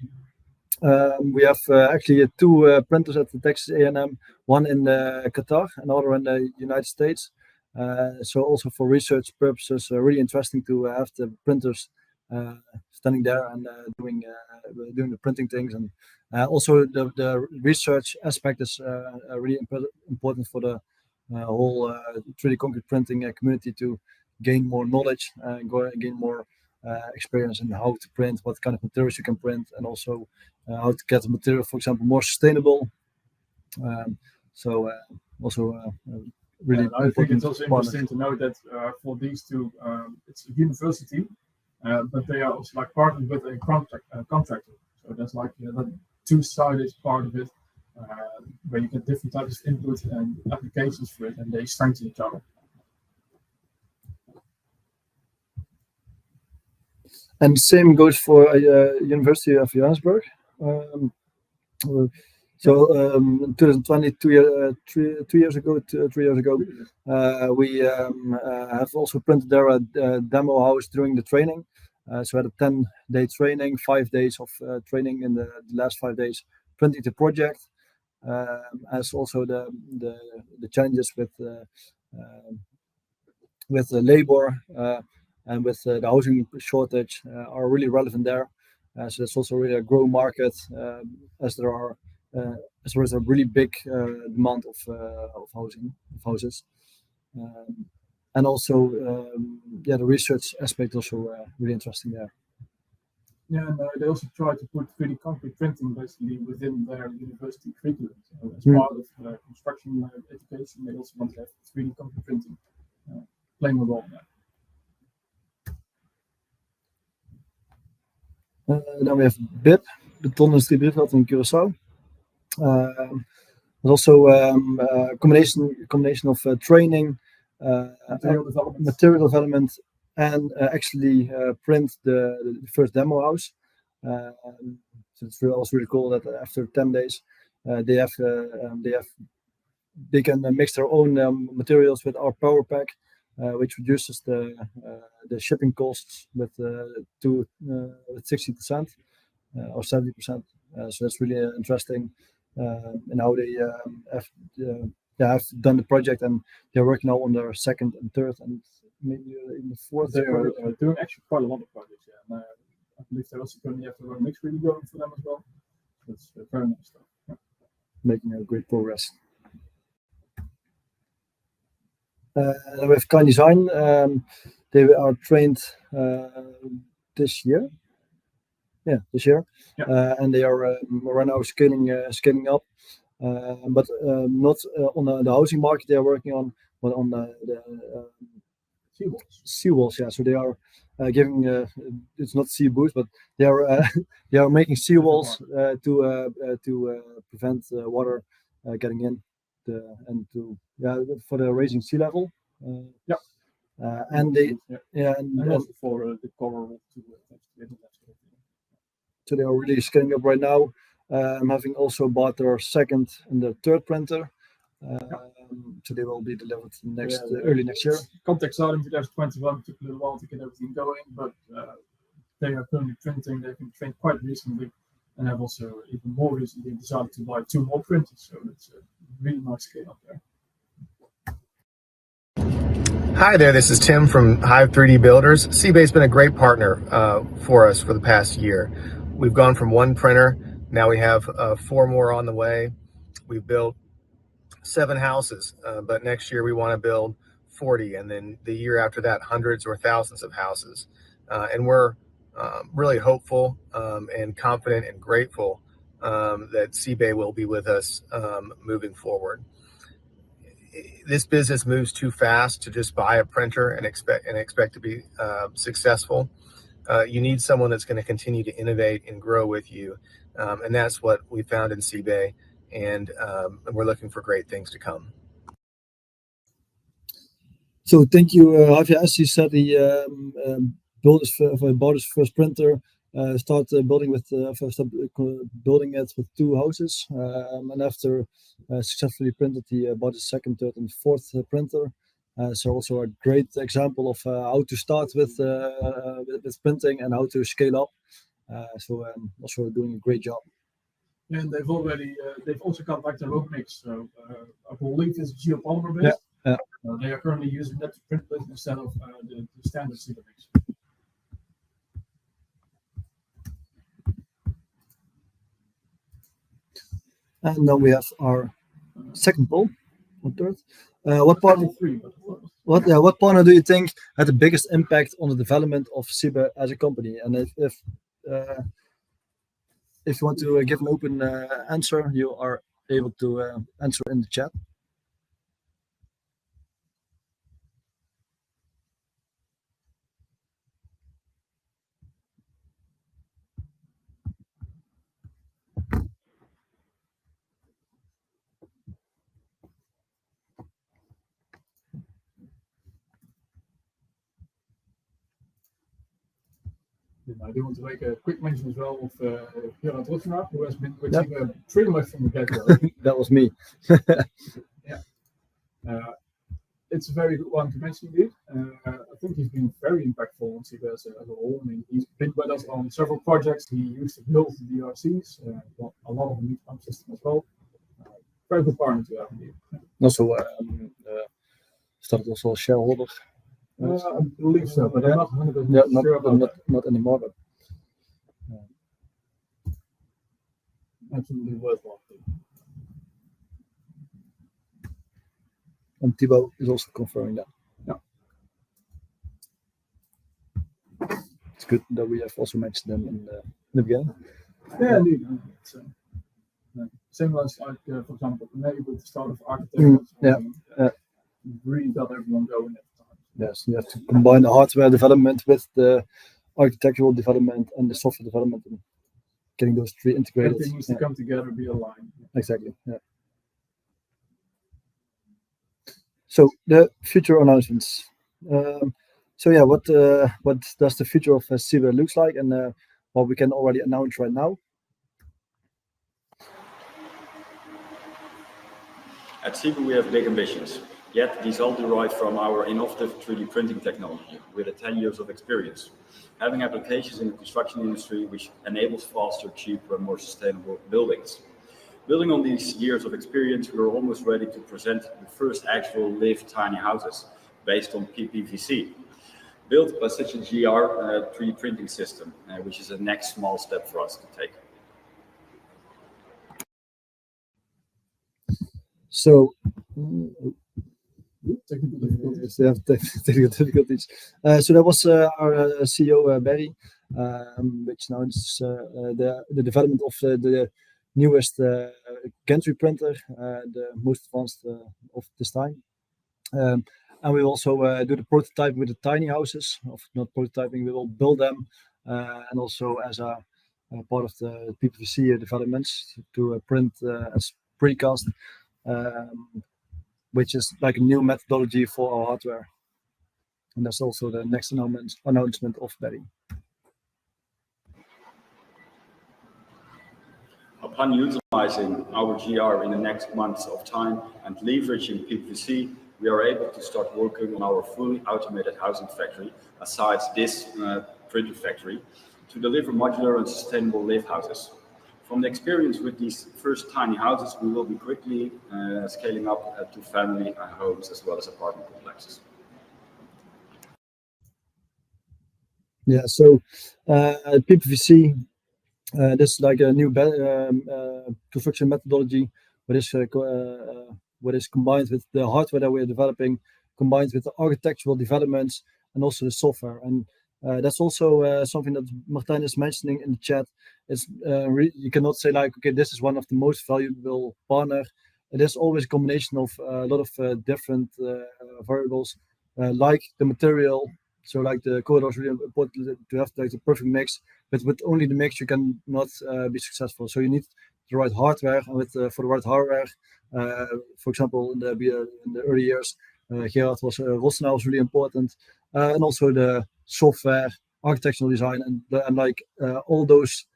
We have actually 2 printers at the Texas A&M, one in Qatar, another in the United States. So also for research purposes, really interesting to have the printers standing there and doing the printing things. And also the research aspect is really important for the whole 3D concrete printing community to gain more knowledge, gain more experience in how to print, what kind of materials you can print, and also how to get the material, for example, more sustainable. Really, I think it's also interesting to know that for these 2, it's a university, but they are also like partnered with a contractor. So that's like the 2-sided part of it, where you get different types of input and applications for it, and they strengthen each other. And same goes for University of Johannesburg. In 2020, 3 years ago, 3 years ago, we have also printed there a demo house during the training. So we had a 10-day training, 5 days of training in the last 5 days, printing the project, as also the challenges with the labor and with the housing shortage are really relevant there. So that's also really a growing market, as there is a really big demand of houses. And also, the research aspect also really interesting there. Yeah, and they also try to put 3D concrete printing basically within their university curriculum. So as part of construction education, they also want to have 3D concrete printing playing a role there. Then we have BIP, Beton- en Striebrietveld in Curaçao. But also a combination of training, material development, and actually print the first demo house. So it's also really cool that after 10 days they can mix their own materials with our power pack, which reduces the shipping costs with 60% or 70%. So that's really interesting. And how they have done the project, and they're working now on their second and third and maybe in the fourth. They are doing actually quite a lot of projects, yeah. And I believe they also currently have their own mix really going for them as well. That's very nice stuff. Yeah. Making a great progress. With Kind Design, they are trained this year. Yeah, this year, and they are right now scaling up, but not on the housing market they are working on, but on the seawalls. Yeah, so they are giving it's not sea boots, but they are making seawalls to prevent water getting in, and for the raising sea level. And they and also for the coral to so they are really scaling up right now. Having also bought their second and their third printer, so they will be delivered early next year. Contact started in 2021. Took a little while to get everything going, but they are currently printing. They've been trained quite recently, and have also even more recently decided to buy 2 more printers. So it's a really nice scale up there. Hi there, this is Tim from Hive 3D Builders. CyBe's been a great partner for us for the past year. We've gone from 1 printer, now we have 4 more on the way. We've built 7 houses, but next year we want to build 40, and then the year after that, hundreds or thousands of houses. And we're really hopeful and confident and grateful that CyBe will be with us moving forward. This business moves too fast to just buy a printer and expect to be successful. You need someone that's going to continue to innovate and grow with you, and that's what we found in CyBe, and we're looking for great things to come. So thank you, Javier. As you said, he bought his first printer. Started building it with 2 houses, and after successfully printed, he bought his second, third, and fourth printer. So also a great example of how to start with printing and how to scale up. So also doing a great job. And they've also got back their own mix. So I believe it's geopolymer based. Yeah. They are currently using that to print instead of the standard CyBe mix. And then we have our second poll, or third. What partner do you think had the biggest impact on the development of CyBe as a company? And if you want to give an open answer, you are able to answer in the chat. And I do want to make a quick mention as well of Gerard Rottenaar, who has been with CyBe pretty much from the get-go. That was me. It's a very good one to mention indeed. I think he's been very impactful on CyBe as a whole. I mean, he's been with us on several projects. He used to build the DRCs, a lot of the heat pump system as well. Very good partner to have indeed. Also, started also a shareholder. I believe so, but I'm not 100% Yeah, sure about that. not anymore, but Absolutely worthwhile. and Thibaut is also confirming that. Yeah. It's good that we have also mentioned them in the beginning. Yeah, indeed. It's, same as like, for example, maybe with the start of architecture. Really got everyone going at the time. Yes, you have to combine the hardware development with the architectural development and the software development, and getting those three integrated. Everything needs to come together, be aligned. Exactly. Yeah. So the future announcements. So yeah, what does the future of CyBe looks like, and what we can already announce right now? At CyBe, we have big ambitions, yet these all derive from our innovative 3D printing technology with 10 years of experience, having applications in the construction industry which enables faster, cheaper, and more sustainable buildings. Building on these years of experience, we are almost ready to present the first actual live tiny houses based on PPVC, built by such a GR 3D printing system, which is the next small step for us to take. So, Technical difficulties. they have technical difficulties. So that was our CEO Barry, which announced the development of the newest gantry printer, the most advanced of this time. And we also do the prototype with the tiny houses. Not prototyping, we will build them, and also as a part of the PPVC developments to print as precast. Which is like a new methodology for our hardware. And that's also the next announcement of Barry. Upon utilizing our GR in the next months of time and leveraging PPVC, we are able to start working on our fully automated housing factory, aside this printer factory, to deliver modular and sustainable live houses. From the experience with these first tiny houses, we will be quickly scaling up to family homes as well as apartment complexes. Yeah, so PPVC, this is like a new construction methodology, what is combined with the hardware that we are developing, combined with the architectural developments and also the software. And that's also something that Martijn is mentioning in the chat. Is you cannot say like, okay, this is one of the most valuable partner. It is always a combination of a lot of different variables, like the material. So like the corridor is really important to have like the perfect mix, but with only the mix you cannot be successful. So you need the right hardware, and with for the right hardware, for example, in the early years, Gerard Rottenaar was really important, and also the software, architectural design, and like all those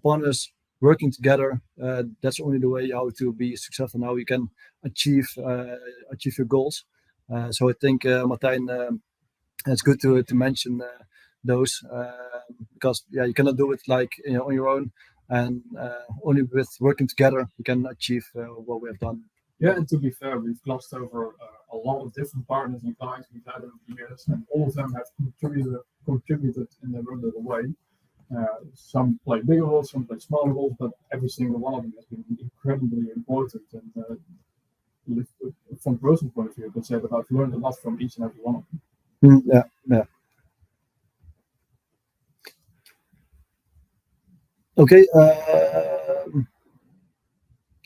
partners working together. That's only the way how to be successful. How you can achieve your goals. So I think Martijn, it's good to mention those because you cannot do it like on your own, and only with working together you can achieve what we have done. Yeah, and to be fair, we've glossed over a lot of different partners and clients we've had over the years, and all of them have contributed in their own little way. Some play bigger roles, some play smaller roles, but every single one of them has been incredibly important. And from a personal point of view, I could say that I've learned a lot from each and every one of them. Yeah. Okay.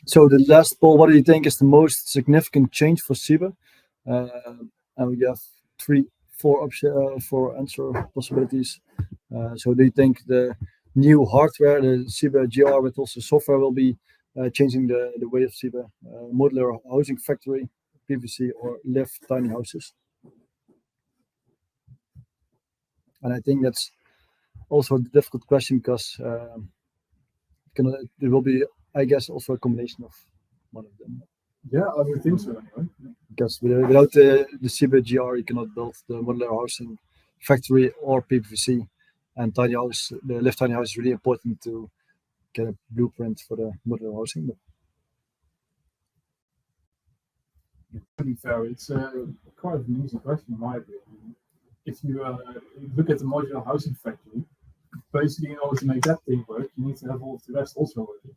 So the last poll, what do you think is the most significant change for CyBe? And we have four answer possibilities. So do you think the new hardware, the CyBe GR with also software, will be changing the way of CyBe? Modular housing factory, PVC, or live tiny houses? And I think that's also a difficult question because there will be, I guess, also a combination of one of them. Yeah, I would think so anyway. Because without the CyBe GR, you cannot build the modular housing factory or PPVC. And tiny house, the lift tiny house is really important to get a blueprint for the modular housing. To be fair, it's quite an easy question in my opinion. If you look at the modular housing factory, basically in order to make that thing work, you need to have all of the rest also working.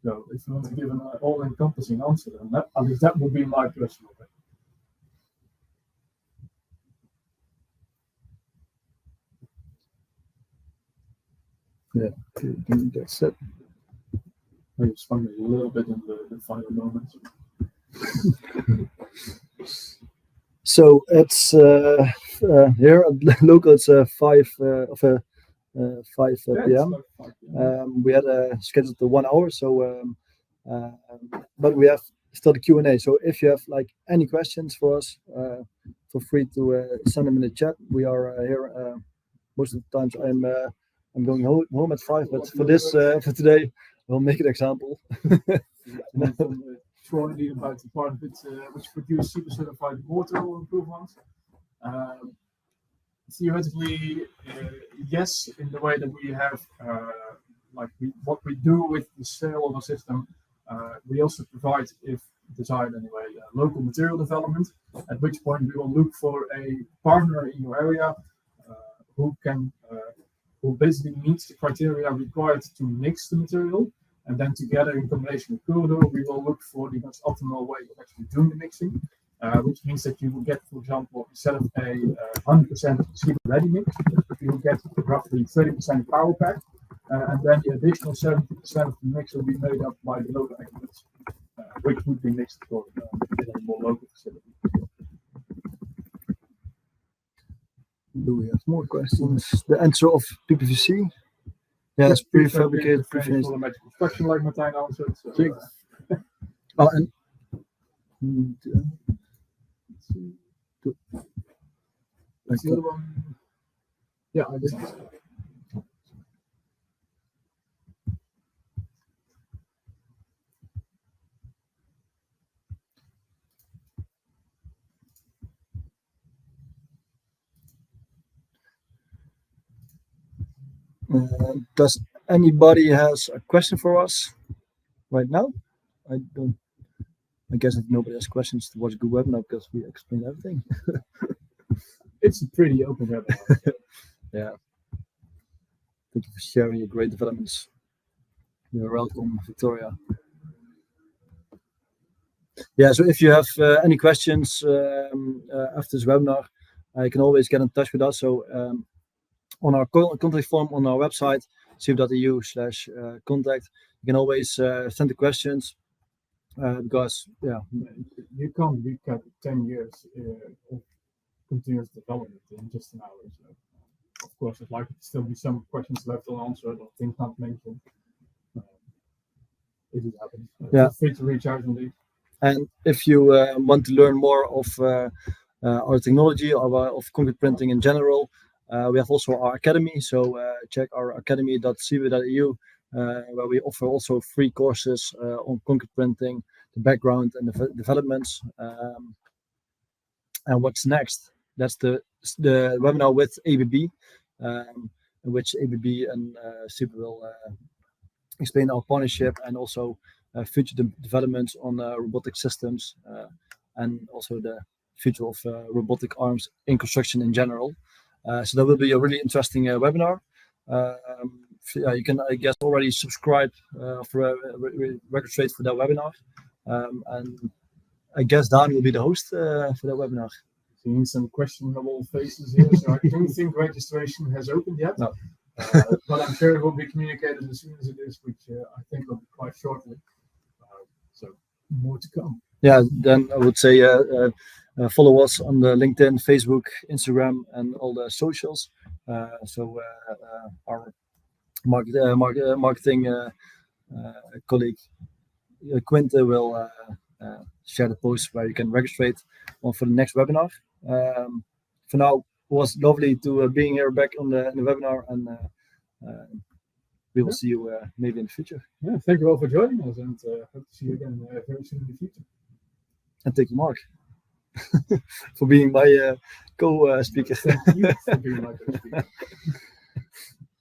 So if you want to give an all-encompassing answer, then that, at least that would be my personal opinion. Yeah, okay, that's it. I just wondering a little bit in the final moments. So it's here at local. It's 5 p.m. We had scheduled to 1 hour, so but we have still the Q&A. So if you have like any questions for us, feel free to send them in the chat. We are here most of the times. I'm going home at 5, but for this for today, we'll make an example. Shortly about the part of it which produce CyBe certified water will improve ones. Theoretically, yes, in the way that we have what we do with the sale of the system, we also provide, if desired anyway, local material development, at which point we will look for a partner in your area who basically meets the criteria required to mix the material. And then together in combination with Kudo, we will look for the most optimal way of actually doing the mixing, which means that you will get, for example, instead of a 100% CyBe ready mix, you will get roughly 30% power pack, and then the additional 70% of the mix will be made up by the local aggregates, which would be mixed for in a more local facility. Do we have more questions? The answer of PPVC? Yeah, it's prefabricated, prefinished. Construction, like Martijn answered. So, oh, and that's the other one. Yeah, I did. Does anybody has a question for us right now? I guess if nobody has questions to watch a good webinar because we explained everything. It's a pretty open webinar. Yeah. Thank you for sharing your great developments. You're welcome, Victoria. Yeah, so if you have any questions after this webinar, you can always get in touch with us. So on our contact form on our website, cybe.eu/contact, you can always send the questions because you can't recap 10 years of continuous development in just an hour. So of course, there's likely to still be some questions left unanswered or things not mentioned. It is happening. Yeah. Feel free to reach out indeed. And if you want to learn more of our technology or of concrete printing in general, we have also our academy. So check our academy.cybe.eu, where we offer also free courses on concrete printing, the background and the developments. And what's next? That's the webinar with ABB, in which ABB and CyBe will explain our partnership and also future developments on robotic systems and also the future of robotic arms in construction in general. So that will be a really interesting webinar. You can, I guess, already subscribe for register for that webinar. And I guess Dan will be the host for that webinar. Seeing some questionable faces here, so I don't think registration has opened yet. No. But I'm sure it will be communicated as soon as it is, which I think will be quite shortly. So more to come. Yeah, then I would say follow us on the LinkedIn, Facebook, Instagram, and all the socials. So our marketing colleague Quinte will share the post where you can register for the next webinar. For now, was lovely to being here back on the webinar, and we will see you maybe in the future. Yeah, thank you all for joining us, and hope to see you again very soon in the future. And thank you, Mark, for being my co-speaker. Thank you for being my co-speaker.